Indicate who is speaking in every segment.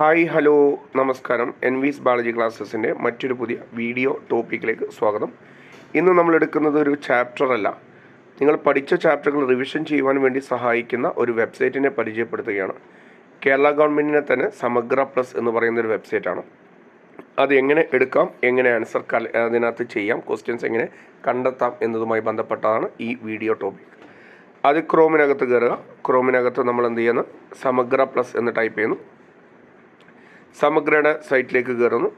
Speaker 1: Hi hello നമസ്കാരം. NV's biology ക്ലാസ്സസിൻ്റെ മറ്റൊരു പുതിയ വീഡിയോ ടോപ്പിക്കിലേക്ക് സ്വാഗതം. ഇന്ന് നമ്മൾ എടുക്കുന്നത് ഒരു ചാപ്റ്റർ അല്ല, നിങ്ങൾ പഠിച്ച ചാപ്റ്ററുകൾ റിവിഷൻ ചെയ്യുവാൻ വേണ്ടി സഹായിക്കുന്ന ഒരു വെബ്സൈറ്റിനെ പരിചയപ്പെടുത്തുകയാണ്. കേരള ഗവൺമെൻറ്റിനെ തന്നെ സമഗ്ര പ്ലസ് എന്ന് പറയുന്ന ഒരു വെബ്സൈറ്റാണ്. അത് എങ്ങനെ എടുക്കാം, എങ്ങനെ ആൻസർ അതിനകത്ത് ചെയ്യാം, ക്വസ്റ്റ്യൻസ് എങ്ങനെ കണ്ടെത്താം എന്നതുമായി ബന്ധപ്പെട്ടതാണ് ഈ വീഡിയോ ടോപ്പിക്. അത് ക്രോമിനകത്ത് കയറുക. ക്രോമിനകത്ത് നമ്മൾ എന്ത് ചെയ്യുന്നു, സമഗ്ര പ്ലസ് എന്ന് ടൈപ്പ് ചെയ്യുന്നു. സമഗ്രയുടെ സൈറ്റിലേക്ക് കയറുന്നു.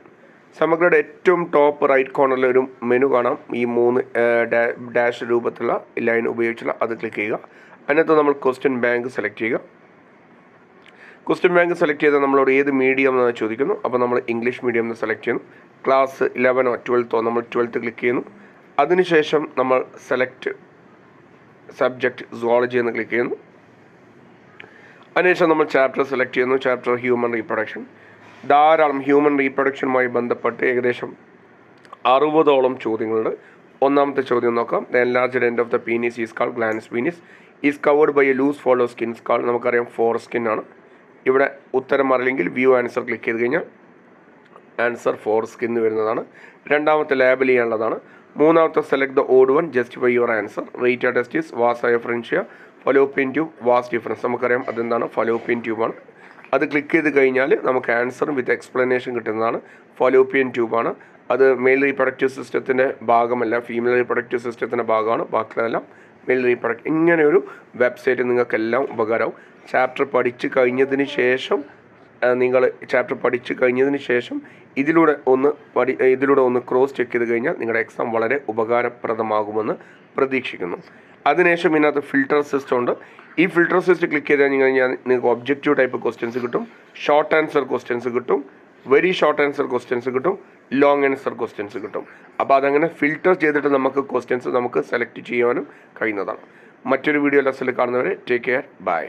Speaker 1: സമഗ്രയുടെ ഏറ്റവും ടോപ്പ് റൈറ്റ് കോർണറിൽ ഒരു മെനു കാണാം. ഈ 3 ഡാഷ് രൂപത്തിലുള്ള ലൈൻ ഉപയോഗിച്ചുള്ള അത് ക്ലിക്ക് ചെയ്യുക. അതിനകത്ത് നമ്മൾ ക്വസ്റ്റ്യൻ ബാങ്ക് സെലക്ട് ചെയ്യുക. ക്വസ്റ്റ്യൻ ബാങ്ക് സെലക്ട് ചെയ്താൽ നമ്മളോട് ഏത് മീഡിയം എന്ന് ചോദിക്കുന്നു. അപ്പോൾ നമ്മൾ ഇംഗ്ലീഷ് മീഡിയം എന്ന് സെലക്ട് ചെയ്യുന്നു. ക്ലാസ് 11 12 നമ്മൾ 12 ക്ലിക്ക് ചെയ്യുന്നു. അതിനുശേഷം നമ്മൾ സെലക്ട് സബ്ജക്റ്റ് സുവോളജി എന്ന് ക്ലിക്ക് ചെയ്യുന്നു. അതിനുശേഷം നമ്മൾ ചാപ്റ്റർ സെലക്ട് ചെയ്യുന്നു. Chapter human reproduction. ധാരാളം ഹ്യൂമൻ റീപ്രൊഡക്ഷനുമായി ബന്ധപ്പെട്ട് ഏകദേശം 60ഓളം ചോദ്യങ്ങളുണ്ട്. ഒന്നാമത്തെ ചോദ്യം നോക്കാം. The enlarged end of the penis is called glans penis is covered by A loose fold skin call. നമുക്കറിയാം ഫോർ സ്കിൻ ആണ്. ഇവിടെ ഉത്തരം അറിയില്ലെങ്കിൽ വ്യൂ ആൻസർ ക്ലിക്ക് ചെയ്ത് കഴിഞ്ഞാൽ ആൻസർ ഫോർ സ്കിൻ വരുന്നതാണ്. രണ്ടാമത്തെ ലേബൽ ചെയ്യാനുള്ളതാണ്. മൂന്നാമത്തെ select the odd one, justify your answer. Rete testis vas efferentia fallopian tube vas deferens. നമുക്കറിയാം അതെന്താണ്, ഫലോപ്പിയൻ ട്യൂബാണ്. അത് ക്ലിക്ക് ചെയ്ത് കഴിഞ്ഞാൽ നമുക്ക് ആൻസറും വിത്ത് എക്സ്പ്ലനേഷൻ കിട്ടുന്നതാണ്. ഫലോപ്പിയൻ ട്യൂബാണ്. അത് മെയിൽ റീപ്രൊഡക്റ്റീവ് സിസ്റ്റത്തിൻ്റെ ഭാഗമല്ല, ഫീമെയിൽ റീപ്രൊഡക്റ്റീവ് സിസ്റ്റത്തിൻ്റെ ഭാഗമാണ്. ബാക്കിയെല്ലാം മെയിൽ റീപ്രൊഡക്റ്റ്. ഇങ്ങനെയൊരു വെബ്സൈറ്റ് നിങ്ങൾക്കെല്ലാം ഉപകാരമാവും. ചാപ്റ്റർ പഠിച്ചു കഴിഞ്ഞതിന് ശേഷം ഇതിലൂടെ ഒന്ന് ക്രോസ് ചെക്ക് ചെയ്ത് കഴിഞ്ഞാൽ നിങ്ങളുടെ എക്സാം വളരെ ഉപകാരപ്രദമാകുമെന്ന് പ്രതീക്ഷിക്കുന്നു. അതിനുശേഷം ഇതിനകത്ത് ഫിൽട്ടർ സിസ്റ്റം ഉണ്ട്. ഈ ഫിൽട്ടർ സിസ്റ്റം ക്ലിക്ക് ചെയ്ത് കഴിഞ്ഞാൽ നിങ്ങൾക്ക് ഒബ്ജക്റ്റീവ് ടൈപ്പ് ക്വസ്റ്റ്യൻസ് കിട്ടും, ഷോർട്ട് ആൻസർ ക്വസ്റ്റ്യൻസ് കിട്ടും, വെരി ഷോർട്ട് ആൻസർ ക്വസ്റ്റ്യൻസ് കിട്ടും, ലോങ് ആൻസർ ക്വസ്റ്റ്യൻസ് കിട്ടും. അപ്പോൾ അതങ്ങനെ ഫിൽട്ടർ ചെയ്തിട്ട് നമുക്ക് സെലക്ട് ചെയ്യാനും കഴിയുന്നതാണ്. മറ്റൊരു വീഡിയോ ലെസണിൽ കാണുന്നവരെ ടേക്ക് കെയർ, ബൈ.